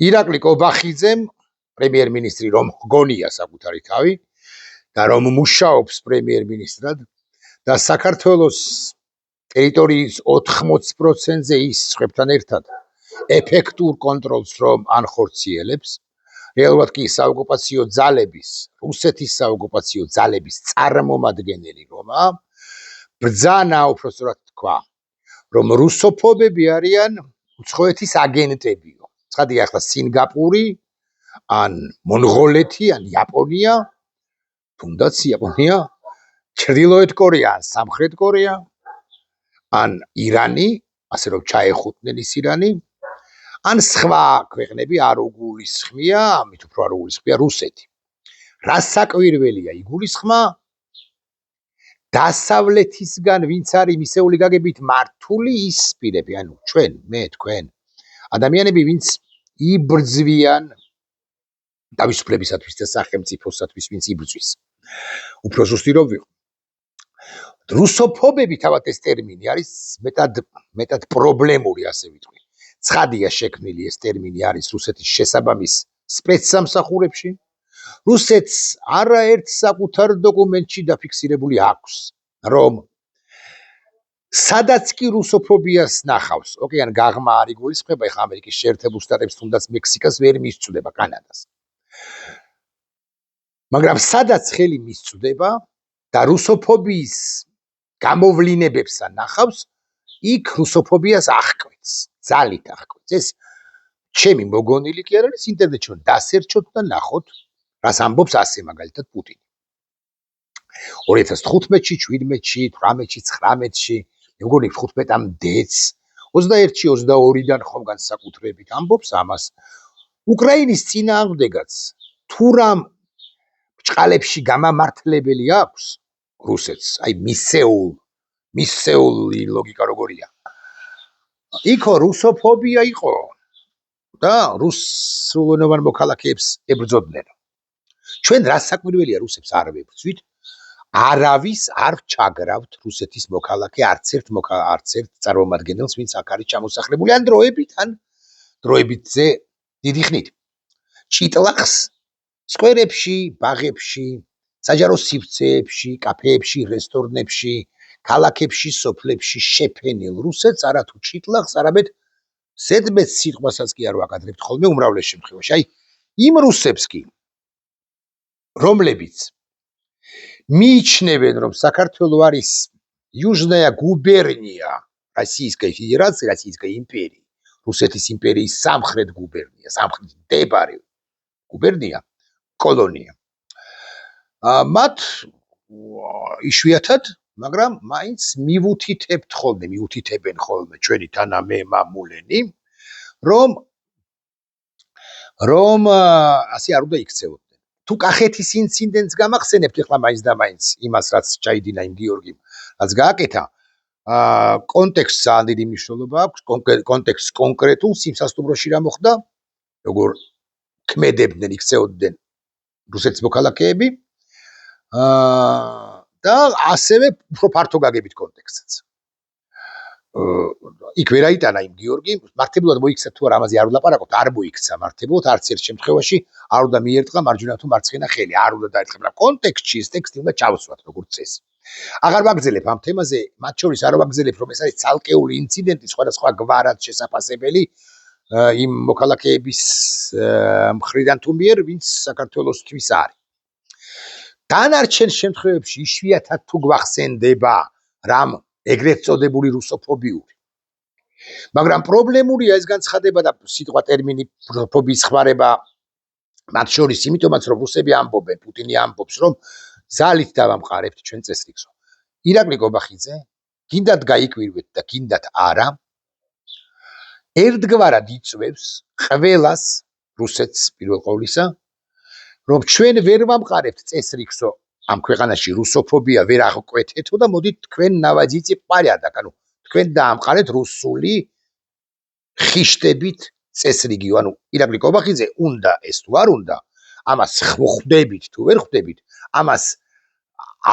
ირაკლი კობახიძემ პრემიერ-მინისტრი რომ გონია საკუთარი თავი და რომ მუშაობს პრემიერ-მინისტრად და საქართველოს ტერიტორიის 80%-ზე ის სხვებთან ერთად ეფექტურ კონტროლს რომ ანხორციელებს, რეალურად კი საოკუპაციო ძალების, რუსეთის საოკუპაციო ძალების წარმომადგენელი რომა, ბრძანა უпростоრად თქვა, რომ რუსოფობები არიან უცხოეთის აგენტებიო. ცხადია ახლა სინგაპური, ან მონღოლეთი, ან იაპონია, თუნდაც იაპონია, ჩრდილოეთ კორეა, ან სამხრეთ კორეა, ან ირანი, ასე რომ ჩაეხუტნენ ის ირანი, ან სხვა ქვეყნები არ უგულისხმია, ამით უფრო არ უგულისხმია რუსეთი. რა საკვირველია იგულისხმა? დასავლეთისგან ვინც არის მისეული გაგებით მართული ის პირები, ანუ ჩვენ, მე, თქვენ, ადამიანები, ვინც იბრძვიან თავისუფლებისათვის და სახელმწიფოსათვის, ვინც იბრძვის. უფრო ზუსტი რომ ვიყო. რუსოფობები თავად ეს ტერმინი არის მეტად პრობლემური, ასე ვიტყვი. ცხადია შექმნილი ეს ტერმინი არის რუსეთის შესაბამის სპეცსამსახურებში. რუსეთს არაერთ საკუთარ დოკუმენტში დაფიქსირებული აქვს, რომ სადაც კი რუსოფობიას ნახავს, ოკეან გაღმა არ იგულისხმება, ეხლა ამერიკის შეერთებულ შტატებს, თუნდაც მექსიკას ვერ მისწვდება, კანადას. მაგრამ სადაც ხელი მისწვდება და რუსოფობიის გამოვლინებებს ნახავს, იქ რუსოფობიას აღკვეთს, ძალით აღკვეთს. ეს ჩემი მოგონილი კი არ არის, ინტერნეტში რომ დასერჩოთ და ნახოთ, რას ამბობს ასე მაგალითად პუტინი. 2015-ში, 17-ში, 18-ში, 19-ში, მე მგონი 15-მდეც, 21-ში, 22-დან ხომ განსაკუთრებით ამბობს ამას. უკრაინის წინააღმდეგაც თუ რამ ბრჭყალებში გამამართლებელი აქვს რუსეთს, აი მისეული ლოგიკა როგორია. იქო რუსოფობია იყო და რუსულენოვან მოქალაქეებს ებრძოდნენ. ჩვენ რა საკვირველია რუსებს არ ვებრძვით, არავის არ ჩაგრავთ რუსეთის მოქალაქე, არც ერთ წარმომადგენელს, ვინც აქ არის ჩამოსახლებული, ან დროებითზე დიდი ხნით. ჭიტლახს სკვერებში, ბაღებში, საჯარო სივრცეებში, კაფეებში, რესტორნებში, ქალაქებში, სოფლებში შეფენილ რუსეთს არათუ ჭიტლახს, არამედ ზედმეტ სიტყვასაც კი არ ვაკადრებთ ხოლმე უმრავლეს შემთხვევაში. აი, იმ რუსებს კი, რომლებიც მიიჩნევენ, რომ საქართველო არის იუჟნაია გუბერნია Российской Федерации, Российской империи, რუსეთის იმპერიის სამხრეთ გუბერნია, სამხრეთ მდებარე გუბერნია, კოლონია. მათ იშვიათად, მაგრამ მაინც მივუთითებენ ხოლმე ჩვენი თანამე მამულენი, რომ ასე არ უნდა იქცეოდნენ. თუ კახეთის ინციდენტს გამახსენებთ, ეხლა მაინც და მაინც იმას, რაც ჩაიდინა იმ გიორგიმ, რაც გააკეთა, კონტექსტს ძალიან დიდი მნიშვნელობა აქვს, კონტექსტს კონკრეტულ სიმსასტუმროში რა მოხდა, როგორ ქმედებდნენ, იქცეოდნენ რუსეთის მოქალაქეები და ასევე უფრო ფართო გაგებით კონტექსტსაც. იქ ვერ აიტანა იმ გიორგი, მართლად მოიქცა თუ არა, ამაზე არ ვლაპარაკობთ, არ მოიქცა მართლად, არც ერთ შემთხვევაში არ უნდა მიერტყა მარჯვენა თუ მარცხენა ხელი, არ უნდა დაერტყა, მაგრამ კონტექსტში ეს ტექსტი უნდა ჩავსვათ როგორც წესი. აღარ ვაგზელებ ამ თემაზე, მათ შორის არ ვაგზელებ, რომ ეს არის ცალკეული ინციდენტი, სხვადასხვა გვარად შესაძლებელი იმ მოქალაქეების მხრიდან თუ მიერ, ვინც საქართველოსთვის არის. დანარჩენ შემთხვევებში იშვიათად თუ გვახსენდება რამ ეგრეთ წოდებული რუსოფობიური. მაგრამ პრობლემურია ეს განცხადება და სიტყვა ტერმინი რუსოფობიის ხმარება მათ შორის, იმიტომაც რომ რუსები ამბობენ, პუტინი ამბობს, რომ ძალით დავამყარებთ ჩვენ წესრიგს. ირაკლი კობახიძე, გინდათ გაიკვირვეთ და გინდათ არა, ერთგვარად იწვევს ყველას რუსეთს პირველ ყოვლისა, რომ ჩვენ ვერ ვამყარებთ წესრიგსო ამ ქვეყანაში რუსოფობია ვერ აღკვეთეთო და მოდით თქვენ ნავაძიცი პარიადაკ, ანუ თქვენ დაამყარეთ რუსული ხიშტებით წესრიგიო, ანუ ირაკლი კობახიძე უნდა ეს თუ არ უნდა, ამას ხვდებით თუ ვერ ხვდებით, ამას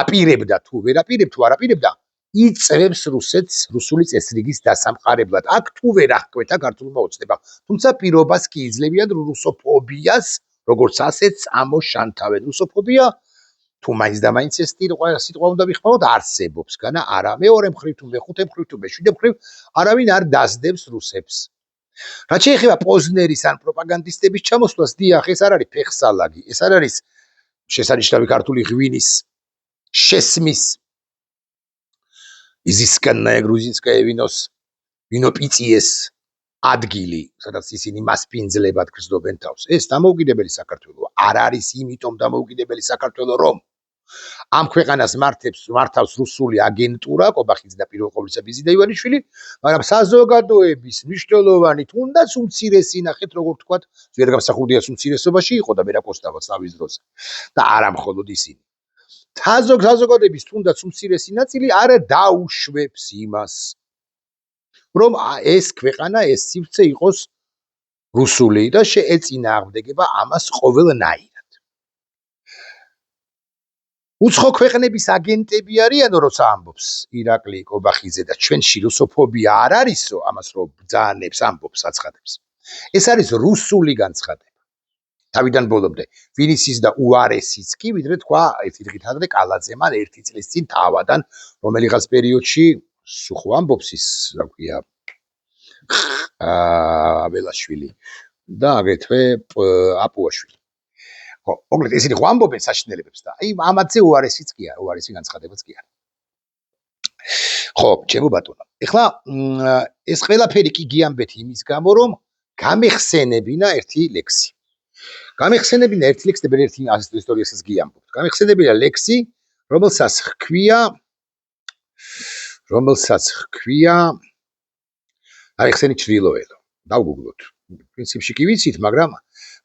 აპირებდა თუ ვერ აპირებდა, იწევს რუსეთს რუსული წესრიგის დასამყარებლად. აქ თუ ვერ აღკვეთა ქართულმა ოცნებამ, თუმცა პირობას კი იძლევიან რუსოფობიას, როგორც ასეთს ამოშანთავენ. რუსოფობია თუ მაინც და მაინც ეს სიტყვა უნდა ვიხმაროთ, არსებობს, განა არა. მეორე მხრივ თუ მეხუთე მხრივ თუ მეშვიდე მხრივ არავინ არ დასდებს რუსებს. რაც შეეხება პოზნერის ან პროპაგანდისტების ჩამოსვლას, დიახ, ეს არ არის ფეხსალაგი, ეს არ არის შესანიშნავი ქართული ღვინის შესმის იზისკანნაია გრუზინსკაია ვინოპიწიეს ადგილი, სადაც ისინი მასპინძლებად გრძნობენ თავს. ეს დამოუკიდებელი საქართველოა. არ არის იმიტომ დამოუკიდებელი საქართველო, რომ ამ ქვეყანას მართავს რუსული აგენტურა, კობახიძე და პირველ ყოვლისა ბიზიდა ივანიშვილი, მაგრამ საზოგადოების მნიშვნელოვანი, თუნდაც უმცირესი, ნახეთ როგორ თქვათ, ვერ გამსახურდიას უმცირესობაში იყო და მერაკოსტავა სლავის დროზე. და არა მხოლოდ ისინი. საზოგადოების თუნდაც უმცირესი ნაწილი არ დაუშვებს იმას, რომ ეს ქვეყანა, ეს სივრცე იყოს რუსული და შეეწინააღმდეგება ამას ყოველნაირად. უცხო ქვეყნების აგენტები არიან, როცა ამბობს ირაკლი კობახიძე და ჩვენში რუსოფობია არ არისო, ამას რო ბრძანებს, ამბობს, აცხადებს. ეს არის რუსული განცხადება. თავიდან ბოლომდე. ვინის ის და უარესიც კი, ვიდრე თქვა ერთი დღით ადრე კალაძემან 1 წლის წინ თავადან, რომელიღაც პერიოდში სუხო ამბობს ის, რა ქვია, აბელაშვილი და აგრეთვე აპუაშვილი. ხო, მოკლედ ისინი ხო ამბობენ საშინელებებს და აი ამათზე უარესიც კი არა, უარესი განცხადებაც კი არა. ხო, ჩემო ბატონო. ეხლა ეს ყველაფერი კი გიამბეთ იმის გამო, რომ გამეხსენებინა ერთი ლექსი. გამეხსენებინა ერთი ლექსი და ერთი ისტორიასაც გიამბობთ. გამეხსენებინა ლექსი, რომელსაც ჰქვია გამეხსენი ჭრილოელო. დავგუგლოთ. პრინციპში კი ვიცით, მაგრამ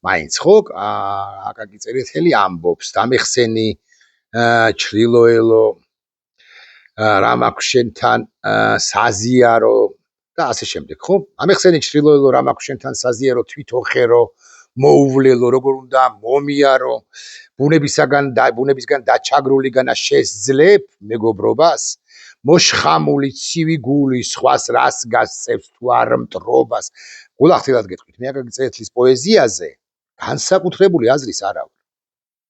მაინც ხო, აკაკი წერეთელი ამბობს, დამეხსენი ჭრილოელო, რა მაქვს შენთან საზიარო და ასე შემდეგ, ხო? ამეხსენი ჭრილოელო, რა მაქვს შენთან საზიარო, თვითოხერო, მოუვლელო, როგორ უნდა მომიარო, ბუნებისგან დაჩაგრულიგანა შესძლებ მეგობრობას, მოშხამული ცივი გული სხვას რას გასწევს თუ არ მტრობას. გულახდილად გეტყვით, მე აკაკი წერეთლის პოეზიაზე განსაკუთრებული აზრის არ აქვს.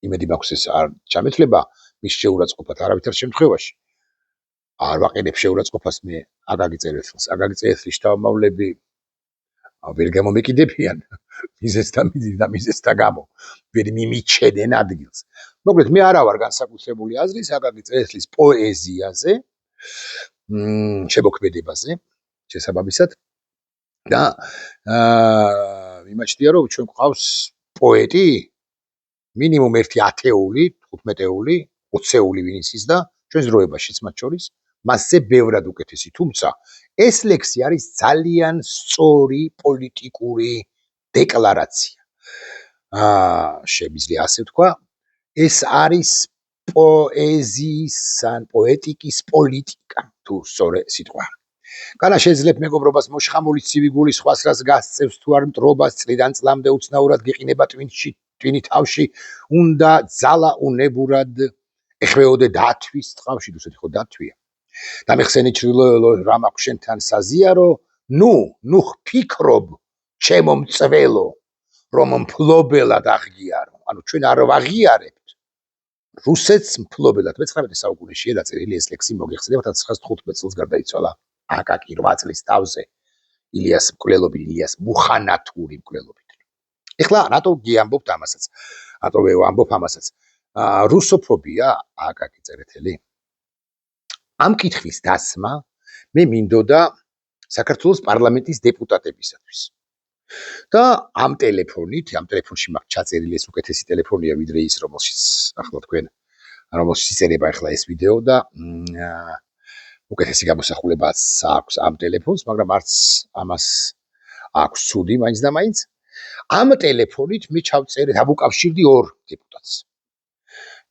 იმედი მაქვს ეს არ ჩამეთვლება მის შეურაცხყოფად არავითარ შემთხვევაში. არ ვაყენებ შეურაცხყოფას მე აკაკი წერეთელს. აკაკი წერეთლის შთამომავლები ვერ გამომეკიდებიან მიზესთა გამო, ვერ მიმიჩენენ ადგილს. მოკლედ მე არა ვარ განსაკუთრებული აზრის აკაკი წერეთლის პოეზიაზე, შემოქმედებაზე, შესაბამისად და იმაჩნია რომ ჩვენ გვყავს პოეტი, მინიმუმ ერთი 10-ეული, 15-ეული, 20-ეული ვინ იცის და ჩვენს დროებაშიც მათ შორის მასზე ბევრად უკეთესი, თუმცა ეს ლექსი არის ძალიან სწორი პოლიტიკური დეკლარაცია. შემიძლია ასე ვთქვა, ეს არის პოეზიის ან პოეტიკის პოლიტიკა, თუ სწორი სიტყვა. განა შეძლებ მეგობრობას მოშხამული ცივი გული სხვას რას გასწევს თუ არ მტრობას, წლიდან წლამდე უცნაურად გიყინება ტვინი თავში, უნდა ძალა უნებურად ეხვეოდე დათვის წყავში, რუსეთი ხო დათვია. დამეხსენი ჭრილოელო, რა მაქვს შენთან საზიარო, ნუ ფიქრობ ჩემო მწველო, რომ მფლობელად აღიარო. ანუ ჩვენ არ ვაღიარებთ რუსეთს მფლობელად. მე-19 საუკუნეშია დაწერილი ეს ლექსი, მოგეხსენებათ 1915 წელს გარდაიცვალა აკაკი 8 წლის თავზე ილიას მუხანათური მკვლელობით. ეხლა რატო გიამბობთ ამასაც? რატო ვამბობ ამასაც? რუსოფობია აკაკი წერეთელი. ამ კითხვის დასმა მე მინდოდა საქართველოს პარლამენტის დეპუტატებისათვის. და ამ ტელეფონში მაქვს ჩაწერილი ეს უკეთესი ტელეფონია ვიდრე ის, რომელშიც ახლა თქვენ იწერება ახლა ეს ვიდეო და უკეთესი გამოსახულებაც აქვს ამ ტელეფონს, მაგრამ არც ამას აქვს ცუდი მაინც და მაინც. ამ ტელეფონით მე დავუკავშირდი 2 დეპუტატს.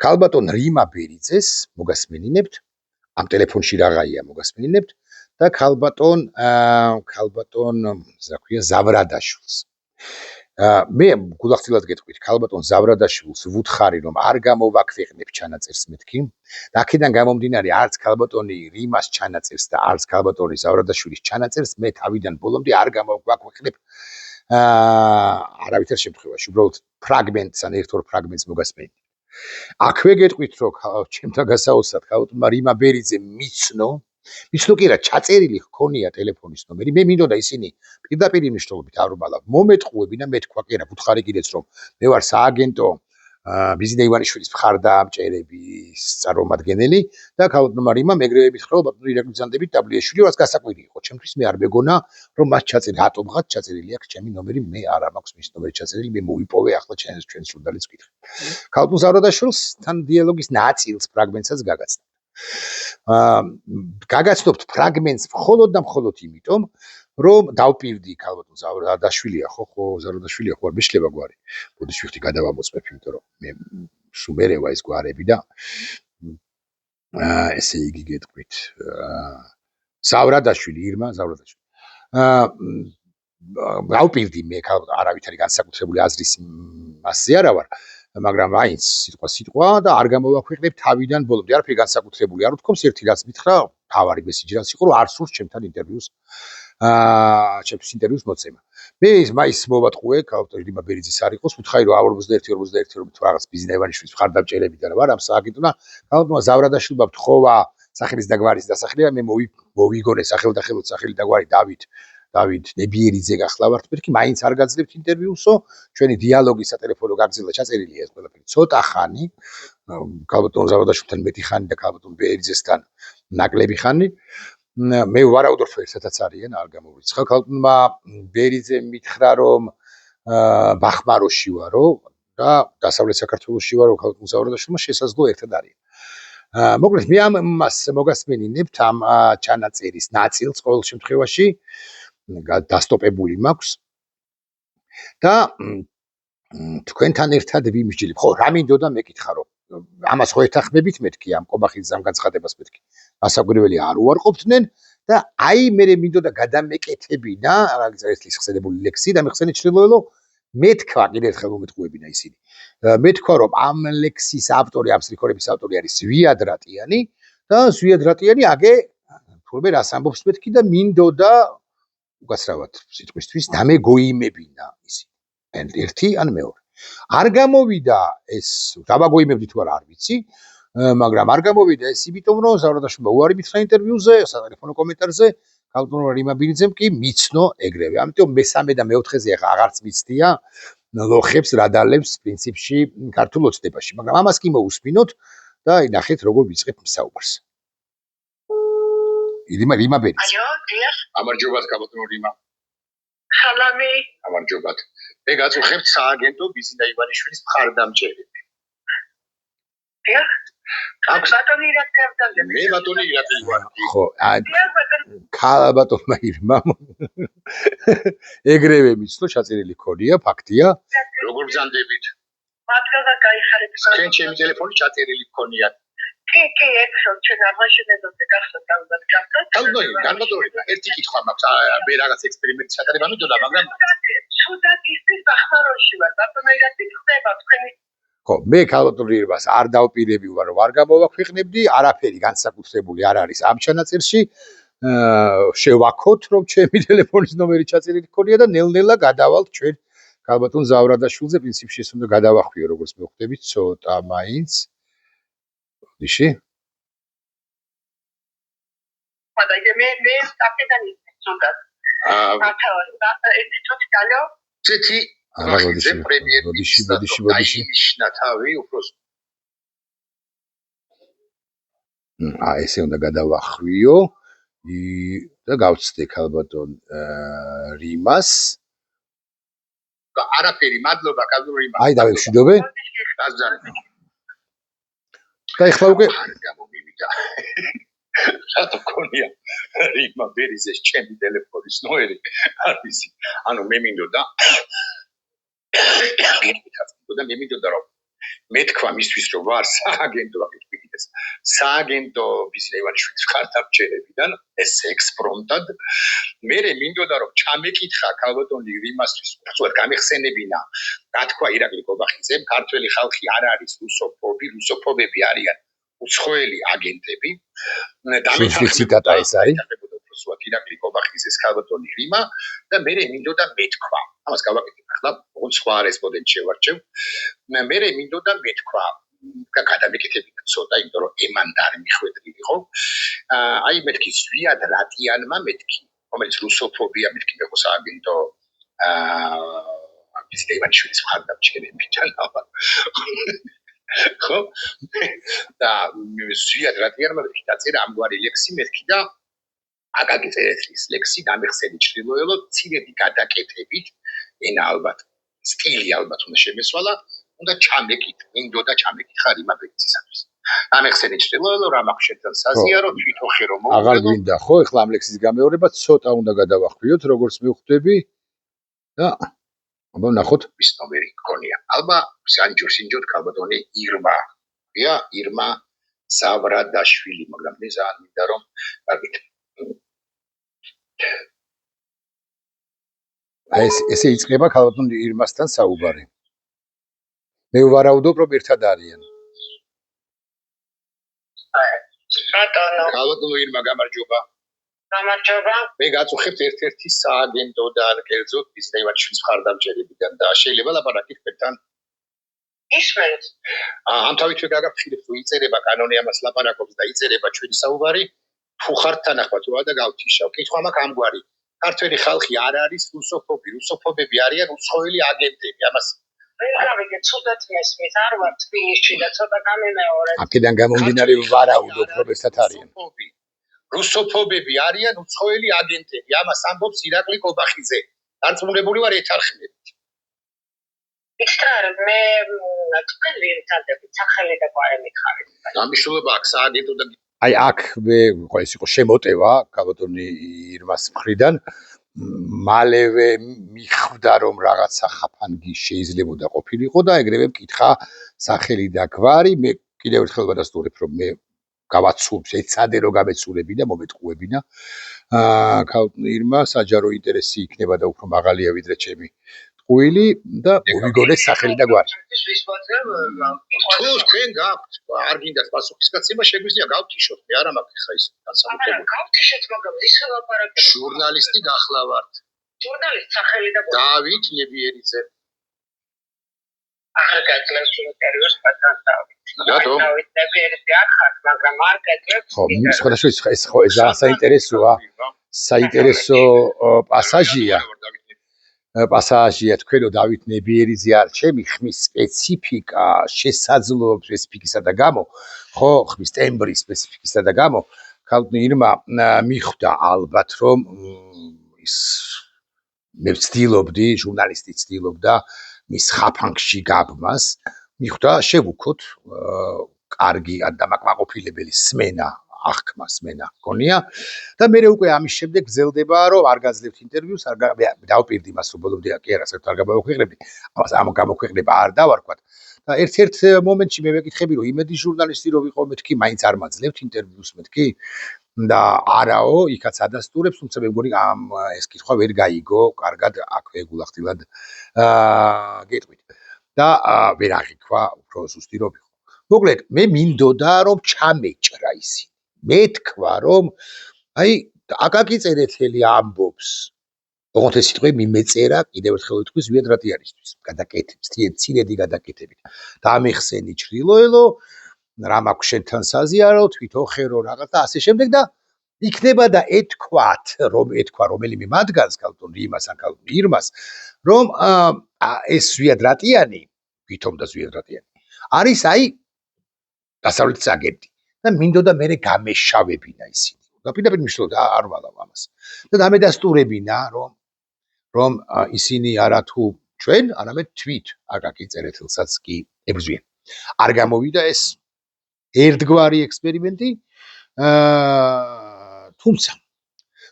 ქალბატონ რიმა ბერიძეს მოგასმენინებთ, ამ ტელეფონში რაღაცია მოგასმენინებთ და ქალბატონ ზავრადაშვილს. მე გულახდილად გეტყვით, ქალბატონ ზავრადაშვილს ვუთხარი, რომ არ გამოვაქვეყნებ ჩანაწერს მეთქი. და აქედან გამომდინარე, არც ქალბატონი რიმას ჩანაწერს და არც ქალბატონი ზავრადაშვილის ჩანაწერს მე თავიდან ბოლომდე არ გამოვაქვეყნებ არავითარ შემთხვევაში. უბრალოდ ფრაგმენტს ან ერთ-ორ ფრაგმენტს მოგასმენთ. აქვე გეტყვით, რომ ჩემთან გასაოცრად ქალბატონმა რიმა ბერიძემ მიცნო კი რა, ჩაწერილი ჰქონია ტელეფონის ნომერი. მე მინდოდა ისინი პირდაპირ მნიშვნელობით არ უბალა. მომეტყუებინა, მე თქვა კი რა, ვუთხარი კიდეც რომ მე ვარ სააგენტო ბიზნე ივანიშვილის მხარდამჭერების წარმომადგენელი და ქალბატონმა რიმამ ეგრევებით ხრევა ბატონო ირაკლი ბრძანდებით WS-შვილი, რაც გასაკვირი იყო. ჩემთვის მე არ მეგონა, რომ მას ჩაწერილი, ატომღაც ჩაწერილი აქვს ჩემი ნომერი, მე არ მაქვს მის ნომერი ჩაწერილი, მე მოვიპოვე ახლა ჩვენს სრუდალიც ვკითხე. ქალბატონ ზავრადაშვილს თან დიალოგის ნაწილს ფრაგმენტსაც გაგაცნობ. გაგაცნობთ ფრაგმენტს მხოლოდ და მხოლოდ იმიტომ, რომ დავპირდი ქალბატონ ზავრადაშვილია, ხო, ზავრადაშვილია, ხო არ მეშლება გვარი. ბოდიში ვიხდი გადავამოწმებ, იმიტომ რომ მე სულ მერევა ეს გვარები და ესე იგი გეტყვით. ზავრადაშვილი, ირმა ზავრადაშვილი. დავპირდი მე არავითარი განსაკუთრებული აზრის მასზე არა ვარ. მაგრამ მაინც სიტყვა და არ გამოვაქვეყნებ თავიდან ბოლომდე. არაფერი განსაკუთრებული არ ვთქვამს, ერთი რაც მითხრა, თავარი მესიჯი რაც იყო, რომ არ სურს ჩემთან ინტერვიუს ჩემთვის ინტერვიუს მოცემა. მე მაის მოვატყუე, ქალბატონ რიმა ბერიძის არ იყოს, ვუთხარი რომ 41 რომ თუ რაღაც ბიზნე ივანიშვილის მხარდამჭერებიდან ვარ ამ სააგენტონა, ქალბატონმა ზავრადაშვილმა ვთხოვა სახელის და გვარის დასახელება, მე მოვიგონე სახელ და ხელოთ სახელი და გვარი დავით ნებიერიძე გახლავართ მეთქი, მაინც არ გაძლევთ ინტერვიუსო, ჩვენი დიალოგი სატელეფონო გაგზავნა, ჩაწერილია ეს ყველაფერი ცოტა ხანი, ქალბატონ ზავრადაშვილთან მეტი ხანი და ქალბატონ ბერიძესთან ნაკლები ხანი. მე ვარაუდობ, რომ ერთადაც არიან, არ გამოვრიცხავ. ქალბატონმა ბერიძემ მითხრა, რომ ბახმაროში ვარო და დასავლეთ საქართველოში ვარო, ქალბატონ ზავრადაშვილმა შესაძლოა ერთად არიან. მოკლედ მე ამას მოგასმენინებთ ამ ჩანაწერის ნაწილს ყოველ შემთხვევაში დასტოპებული მაქვს და თქვენთან ერთად ვიმსჯელებ. ხო, რა მინდოდა მეკითხა რომ ამას ხო ეთახმებით მეთქი ამ კობახიძის ამ განცხადებას მეთქი. გასაკვირველი არ უარყოფდნენ და აი მე მინდოდა გადამეკეთებინა ეს ხსენებული ლექსი და მეხსენე ჩრდილოელო მეთქვა კიდევ ერთხელ მომეთყუებინა ისინი. მეთქვა რომ ამ ლექსის ავტორი, ამ სტრიქონების ავტორი არის ზვიად რატიანი და ზვიად რატიანი აგე თურმე რას ამბობს მეთქი და მინდოდა უკაცრავად სიტყვისთვის დამეგოიმებინა ისინი. ერთი ან მეორე. არ გამოვიდა ეს, დავაგოიმებდი თუ არა არ ვიცი, მაგრამ არ გამოვიდა ეს იმიტომ რომ ზავრადაშვილმა უარი მითხრა ინტერვიუზე, სატელეფონო კომენტარზე, ქალბატონ რიმა ბერიძემ კი მიცნო ეგრევე. ამიტომ მესამე და მეოთხეზე ახლა აღარც მიცდია ლოხებს რადალებს პრინციპში ქართულ ოცნებაში, მაგრამ ამას კი მოусმინოთ და ნახეთ როგორ ვიწყებ საუბარს. რიმა ბერიძე. აიო, დიახ. ამარჯობათ ქალბატონ რიმა. სალამი. ამარჯობათ. მე გაწუხებთ სააგენტო ბიზნე ივანიშვილის მხარდამჭერები. დიახ. ბატონი ირაკლი ბრძანდებით. მე ბატონი ირაკლი ვარ. ხო, დიახ, ბატონი. ქალბატონმა ირმა ეგრევე მიცნო, ჩაწერილი ქონია, ფაქტია. როგორ ბრძანდებით? მადლობა გაიხარეთ. თქვენ ჩემი ტელეფონი ჩაწერილი ქონია. კი, ეხლა ჩვენ აღმაშენებელზე გახსოვთ ალბათ გახსოვთ. განმადლობა, ერთი კითხვა მაქვს, მე რაღაც ექსპერიმენტი ჩატარება მინდოდა, მაგრამ ცუდად ისის ბახმაროში ვარ, ბატონო ირაკლი ხდება თქვენი. ხო, მე ქალბატონ რიმას არ დავპირები ვარ, რომ არ გამოვაქვეყნებდი, არაფერი განსაკუთრებული არ არის ამ ჩანაწერში. შევაქოთ, რომ ჩემი ტელეფონის ნომერი ჩაწერილი ქონია და ნელ-ნელა გადავალთ ჩვენ ქალბატონ ზავრადაშვილზე, პრინციპში ეს უნდა გადავახვიო, როგორც მე ხვდები, ცოტა მაინც. ნიში? მაგრამ მე სტაფედან ისე ცუდად. ათავარი, ერთი თვით გალო. ცეთი ბოდიში. ნიშნა თავი, უფროს. ესე უნდა გადავახვიო და გავცდე ქალბატონ რიმას. არაფერი, მადლობა ქალბატონ რიმა. აი დავემშვიდობე. და ეხლა უკვე არ გამომივიდა. რატო ქონია რიმა ბერიძეს ჩემი ტელეფონის ნომერი? არ ვიცი. ანუ მე მინდოდა რომ მე თქვა მისთვის რომ ვარ სააგენტო აკეთებს სააგენტო ბიზნესის ხარდამჭერებიდან ეს ექსპრომტად მე მინდოდა რომ ჩამეკითხა ქალბატონი რიმასთვის უბრალოდ გამეხსენებინა რა თქვა ირაკლი კობახიძემ ქართველი ხალხი არ არის რუსოფობები არიან უცხოელი აგენტები შევშლი ციტატა ეს არის უბრალოდ ირაკლი კობახიძეს ქალბატონი რიმა და მე მინდოდა მეთქვა ამას გავაკეთებ ახლა ოღონდ სხვა რესპონდენტი შევარჩევ მე მინდოდა მეთქვა გადამეკეთებინა ცოტა იმიტომ რომ ემანდარი მიხვედრილი იყო აი მეთქი ზვიად რატიანმა მეთქი რომელიც რუსოფობია მეთქი მე ხო სააგენტო ბიზნესის ხარდამჭერებიდან ალბათ ხო და ზვიად რატიანმა მეთქი დაწერა ამგვარი ლექსი მეთქი და აკაკიწერეთის ლექსი გამეხსენი ჩრდილოელო ცირედი გადაკეთებით ენა ალბათ სტილი ალბათ უნდა შემესვალა უნდა მინდოდა ჩამეკითხა რიმა ბექცისათვის გამეხსენი ჩრდილოელო რა მაქვს საზიარო თვითოხე რომ აღარ გვინდა ხო ეხლა ამ ლექსის გამეორება ცოტა უნდა გადავახვიოთ როგორც მივხვდები და აბა ნახოთ ის ნომერი გქონია ალბა სინჯოდ ქალბატონი ირმა სავრადაშვილი მაგრამ მე ძალიან მინდა რომ გაგით ესე იწყება ქალბატონ ირმასთან საუბარი. მე ვარაუდობ რომ ერთად არიან. ქალბატონ ირმა გამარჯობა. გამარჯობა. მე გაწუხებთ ერთ-ერთი სააგენტოდან კერძოდ ბიზნესის ხარდამჭერებიდან და შეიძლება ლაპარაკით თქვენთან. ისმენთ. ამთავითვე გაგაფრთხილებ თუ იწერება კანონი ამას ლაპარაკობს და იწერება ჩვენი საუბარი თუ ხართ თანახმად რა და გავთიშავ. კითხვა მაქვს ამგვარი ქართველი ხალხი არ არის რუსოფობები არიან უცხოელი აგენტები ამას ვიღავი ცუდად მესმის არ ვარ თბილისში და ცოტა გამემეორე აქედან გამომდინარე ვარაუდობ რომ ერთად არიან რუსოფობები არიან უცხოელი აგენტები ამას ამბობს ირაკლი კობახიძე დარწმუნებული ვარ ეთარხმებით იცხრა მე თქვენ ვირთადებით სახელი და გვარი მიხარით ამიშულობა აქ სააგენტო და აი აქ ეს იყო შემოტევა ქალბატონი ირმას მხრიდან მალევე მიხვდა რომ რაღაცა ხაფანგი შეიძლებოდა ყოფილიყო და ეგრევე მკითხა სახელი და გვარი მე კიდევ ერთხელ ვადასტურებ რომ მე გავაცურს ეცადე რომ გამეცურებინა მომეტყუებინა ქალბატონი ირმა საჯარო ინტერესი იქნება და უფრო მაღალია ვიდრე ჩემი ტყუილი და მოვიგონეს სახელი და გვარი თუ თქვენ გაქვთ არ გინდათ პასუხისგაცემა შეგვიძლია გავთიშოთ მე არა მაქვს ხა ის განსაკუთრებული გავთიშოთ მაგრამ ის ლაპარაკი ჟურნალისტი გახლავართ ჟურნალისტ სახელი და გვარი დავით ნებიერიძე ახლა გაძლევს ინტერვიუს პატარა რატო დავით ნებიერიძე არ ხართ მაგრამ არ გაძლევს ხო სხვადასხვა ეს ხო ეს საინტერესოა საინტერესო პასაჟია თქვენო დავით ნებიერიძე არ ჩემი ხმის სპეციფიკა შესაძლოა სპეციფიკისა და გამო ხო ხმის ტემბრის სპეციფიკისა და გამო ქალბატონ ირმა მიხვდა ალბათ რომ ის მე ვცდილობდი ჟურნალისტი ცდილობდა მის ხაფანგში გაბმას მიხვდა შევუქოთ კარგი დამაკმაყოფილებელი სმენა აღქმა სმენა გონია და მე უკვე ამის შემდეგ გრძელდება რომ არ გაძლევთ ინტერვიუს არ დავპირდი მას რომ ბოლომდე კი არა საერთოდ არ გამოვაქვეყნებდი ამას ამ გამოქვეყნება არ დავარქვათ და ერთ-ერთ მომენტში მე ვეკითხები რომ იმედი ჟურნალისტი რო ვიყო მეთქი მაინც არ მაძლევთ ინტერვიუს მეთქი და არაო იქაც ადასტურებს თუმცა მე მგონი ეს კითხვა ვერ გაიგო კარგად აქვე გულახდილად გეტყვით და ვერ აღიქვა უფრო ზუსტი რო ვიყო მოკლედ მე მინდოდა რომ ჩამეჭრა ისინი მეთქვა რომ აი აკაკიწერეთელი ამბობს ოღონდ ეს სიტყვები მიმეწერა კიდევ ერთხელ ვიტყვი ზვიად რატიანისთვის გადაკეთებს ცირედი გადაკეთებით დამეხსენი ჩრდილოელო რა მაქვს შენთან საზიარო თვითოხერო რაღაც და ასე შემდეგ და იქნება და ეთქვა რომელიმე მათგანს ქალბატონ რიმას ან ქალბატონ ირმას რომ ეს ზვიად რატიანი ვითომ და ზვიად რატიანი არის აი დასავლეთის აგენტი და მინდოდა მე გამეშავებინა ისინი და პირდაპირ მიშლოდა არ ვალავ ამას და დამედასტურებინა რომ ისინი არათუ ჩვენ არამედ თვით აკაკიწერეთელსაც კი ებრძვიან არ გამოვიდა ეს ერთგვარი ექსპერიმენტი თუმცა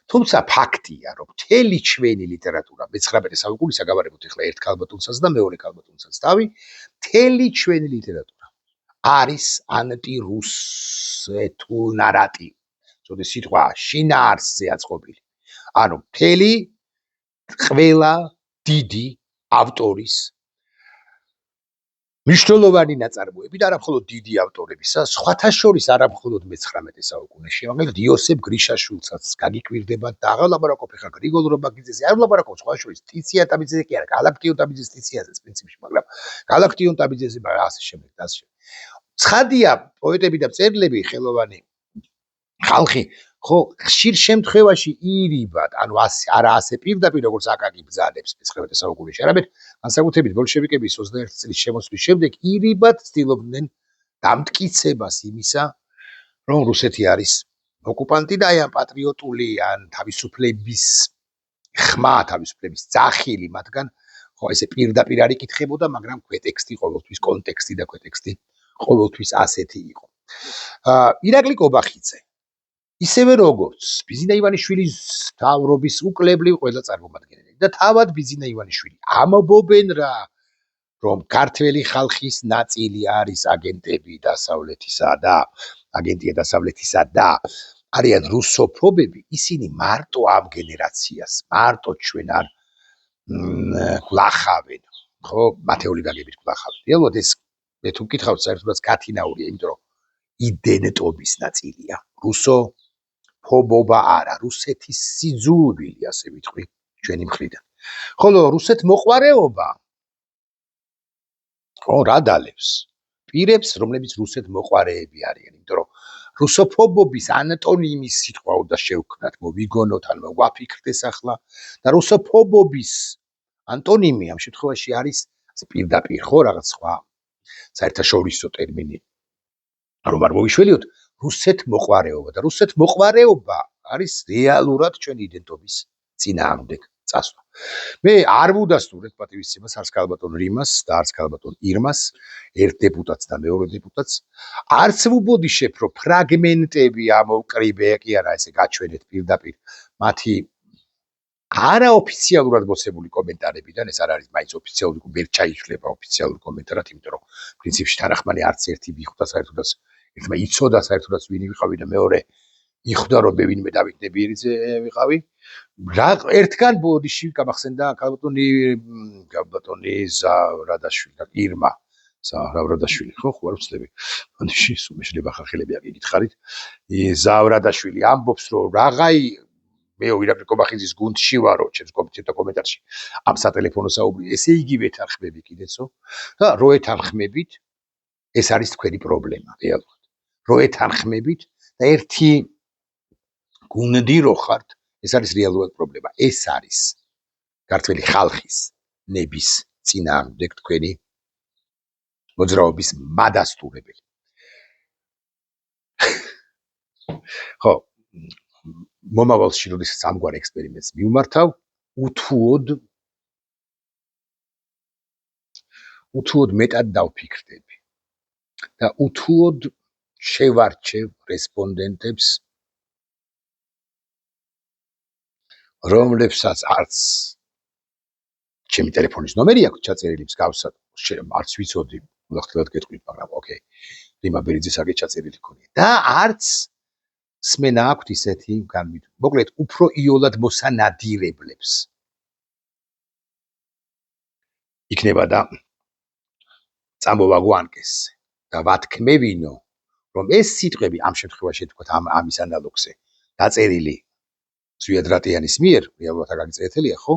თუმცა ფაქტია, რომ მთელი ჩვენი ლიტერატურა 19 საუკუნისა გავარებოთ ეხლა ერთ ქალბატონსაც და მეორე ქალბატონსაც თავი, მთელი ჩვენი ლიტერატურა არის ანტირუსეთულ ნარატივი. ზოგი სიტყვა შინაარსზე აწყობილი. ანუ მთელი ყველა დიდი ავტორის მნიშვნელოვანი ნაწარმოები და არა მხოლოდ დიდი ავტორებისა, სხვათა შორის არა მხოლოდ მე-19 საუკუნეში, მაგალითად იოსებ გრიშაშვილსაც გაგიკვირდებათ და აღარ ლაპარაკობ ხა გრიგოლ რობაქიძეზე, არ ლაპარაკობ სხვა შორის ტიციან ტაბიძეზე კი არა, გალაქტიონ ტაბიძეს ტიციანზეც პრინციპში, მაგრამ გალაქტიონ ტაბიძეზე და ასე შემდეგ და ასე შემდეგ. ცხადია, პოეტები და მწერლები ხელოვანი ხალხი ხო ხშირ შემთხვევაში ირიბად, ანუ არა ასე პირდაპირ როგორც აკაკი ბრძანებს 19 საუკუნეში, არამედ განსაკუთრებით ბოლშევიკების 21 წლის შემოსვლის შემდეგ ირიბად ცდილობდნენ დამტკიცებას იმისა, რომ რუსეთი არის ოკუპანტი და აი ამ პატრიოტული ან თავისუფლების ხმა, თავისუფლების ძახილი მათგან ხო ესე პირდაპირ არ იკითხებოდა, მაგრამ ქვეტექსტი ყოველთვის კონტექსტი და ქვეტექსტი ყოველთვის ასეთი იყო. ირაკლი კობახიძე ისევე როგორც ბიზინა ივანიშვილის მთავრობის უკლებლივ ყველა წარმომადგენელი და თავად ბიზინა ივანიშვილი ამბობენ რა, რომ ქართველი ხალხის ნაწილი არის აგენტები დასავლეთისა და აგენტია დასავლეთისა და არიან რუსოფობები, ისინი მარტო ამ გენერაციას, მარტო ჩვენ არ გლახავენ, ხო, მათეული გაგებით გლახავენ. რეალურად ეს მე თუ მკითხავთ საერთოდაც გათინაურია, იმიტომ რომ იდენტობის ნაწილია. რუსო ფობობა არა, რუსეთის სიძულვილი, ასე ვიტყვი, ჩვენი მხრიდან. ხოლო რუსეთ მოყვარეობა ხო რა დალევს? პირებს, რომლებიც რუსეთ მოყვარეები არიან, იმიტომ რომ რუსოფობობის ანტონიმის სიტყვა უნდა შევქმნათ, მოვიგონოთ, ან მოვაფიქრდეს ახლა და რუსოფობობის ანტონიმი ამ შემთხვევაში არის პირდაპირ ხო რაღაც სხვა საერთაშორისო ტერმინი. რომ არ მოვიშველიოთ, რუსეთ მოყვარეობა და რუსეთ მოყვარეობა არის რეალურად ჩვენი იდენტობის წინააღმდეგ წასვლა. მე არ ვუდასტურებ პატივისცემას არც ქალბატონ რიმას და არც ქალბატონ ირმას, ერთ დეპუტატს და მეორე დეპუტატს, არც ვუბოდიშებ, რომ ფრაგმენტები ამოვკრიბე, კი არა, ესე გაჩვენეთ პირდაპირ მათი არაოფიციალურად მოცემული კომენტარებიდან, ეს არ არის მაინც ოფიციალური, ვერ ჩაიშლება ოფიციალური კომენტარად, იმიტომ რომ პრინციპში თანახმანი არც ერთი მიხვდა საერთოდაც ერთმა იცოდა საერთოდაც ვინი ვიყავი და მეორე იხვდა რომ მე ვინმე დავით ნებიერიძე ვიყავი. ერთგან ბოდიში გამახსენდა ქალბატონი ზავრადაშვილი და ირმა ზავრადაშვილი, ხო არ ვცდები. ბოდიში სულ შეიძლება ხალხელები აგიკითხარით. ზავრადაშვილი ამბობს რომ რაღაცა მე ირაკლი კობახიძის გუნდში ვარო, ჩემს კომენტარში ამ სატელეფონო საუბრი, ესე იგივე თანხმები კიდეცო და რო ეთანხმებით ეს არის თქვენი პრობლემა რეალურად. რო ეთანხმებით და ერთი გუნდი რო ხართ, ეს არის რეალურად პრობლემა. ეს არის ქართველი ხალხის ნების წინააღმდეგ თქვენი მოძრაობის მადასტურებელი. ხო, მომავალში როდესაც ამგვარ ექსპერიმენტს მივმართავ, უთუოდ მეტად დავფიქრდები და უთუოდ შევარჩევ რესპონდენტებს, რომლებსაც არც ჩემი ტელეფონის ნომერი აქვს ჩაწერილი მსგავსად, არც ვიცოდი, მოგხდეთ გეტყვით, მაგრამ ოკეი, რიმა ბერიძეს აგე ჩაწერილი ქონია და არც სმენა აქვთ ისეთი მოკლედ უფრო იოლად მოსანადირებლებს იქნება და წამოვა გვანკესზე და ვათქმევინო, რომ ეს სიტყვები ამ შემთხვევაში თქვათ ამის ანალოგზე დაწერილი ზვიად-რატიანის მიერ, რეალურად აგაგიწერეთელია, ხო?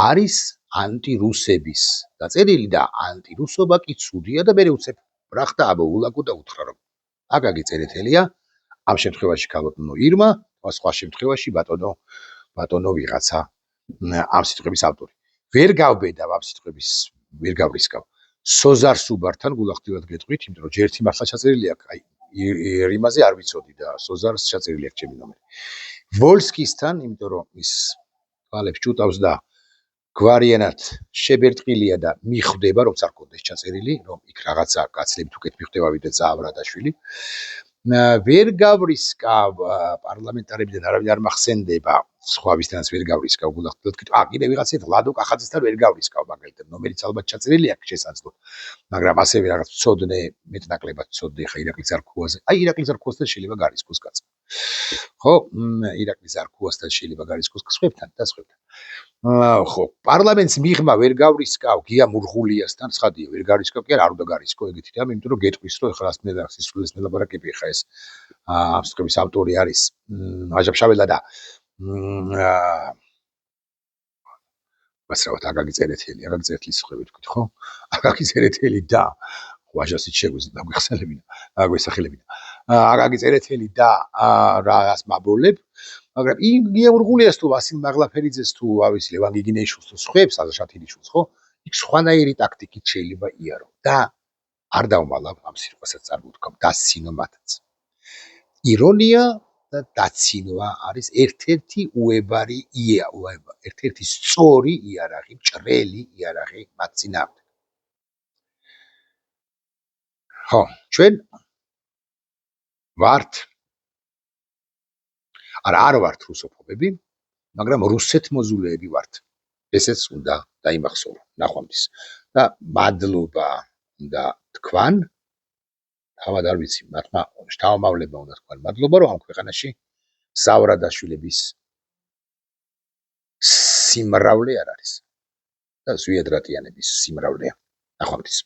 არის ანტირუსების დაწერილი და ანტირუსობა კი ცუდია და მე უცებ ბრახტა ამოულაგო და უთხრა რომ აგაგიწერეთელია ამ შემთხვევაში ქალბატონო ირმა, სხვა შემთხვევაში ბატონო ვიღაცა ამ სიტყვების ავტორი. ვერ გავბედავ ამ სიტყვების, ვერ გავრისკავ. სოზარ სუბართან გულახდილად გეტყვით, იმიტომ რომ ჯერ ერთი მართლა ჩაწერილი აქვს, აი რიმაზე არ ვიცოდი და სოზარს ჩაწერილი აქვს ჩემი ნომერი. ვოლსკისთან, იმიტომ რომ ის თვალებს ჭუტავს და გვარიანად შებერტყილია და მიხვდება, რომ არ კონდეს ჩაწერილი, რომ იქ რაღაცა კაცლებით უკეთ მიხვდება ვიდრე ზავრადაშვილი. ვერ გავრისკავ პარლამენტარებიდან არავინ არ მახსენდება სხვა ვისთანაც ვერ გავრისკავ გულახდილად კითხვა კიდე ვიღაცეთ ლადო კახაძესთან ვერ გავრისკავ მაგალითად ნომერიც ალბათ ჩაწერილი აქვს შესაძლო მაგრამ ასევე რაღაც წოდნე მეტნაკლებად წოდნე ხა ირაკლი ზარქუაზე აი ირაკლი ზარქუასთან შეიძლება გარისკოს კაცო ხო ირაკლი ზარქუასთან შეიძლება გარისკოს სხვებთან და სხვებთან ხო პარლამენტს მიღმა ვერ გავრისკავ გია მურღულიასთან ცხადია ვერ გარისკავ კი არ უნდა გარისკო ეგეთი რამე იმიტომ რომ გეტყვის რომ ეხლა რას სისულელს მელაპარაკები ხა ეს ამ სტყების ავტორი არის აჟაბშაველა და მასრავად აკაკი წერეთელი სხები თქვით ხო აკაკი წერეთელი და ვაჟასიც შეგვიძლია დაგვიხსენებინა დაგვესახელებინა აკაკი წერეთელი და რას მაბოლებ მაგრამ იგია მურღულიას თუ ვასილ მაღლაფერიძეს თუ ავის ლევან გიგინეიშვილს თუ სხვებს აზაშათილიშვილი ხო იქ სხვანაირი ტაქტიკით შეიძლება იარო და არ დავმალავ ამ სიტყვასაც წარმოვთქვამ დასცინო მათაც ირონია და დაცინვა არის ერთ-ერთი უებარი ერთ-ერთი სწორი იარაღი, ჭრელი იარაღი მათ წინააღმდეგ. ხო, ჩვენ ვართ არ ვართ რუსოფობები, მაგრამ რუსეთმოზულეები ვართ. ესეც უნდა დაიმახსოვრო ნახვამდის. და მადლობა უნდა თქვან თავად არ ვიცი, მათმა შთამომავლებმა უნდა თქვან მადლობა, რომ ამ ქვეყანაში სავრადაშვილების სიმრავლე არ არის და ზვიად რატიანების სიმრავლეა. ნახვამდის.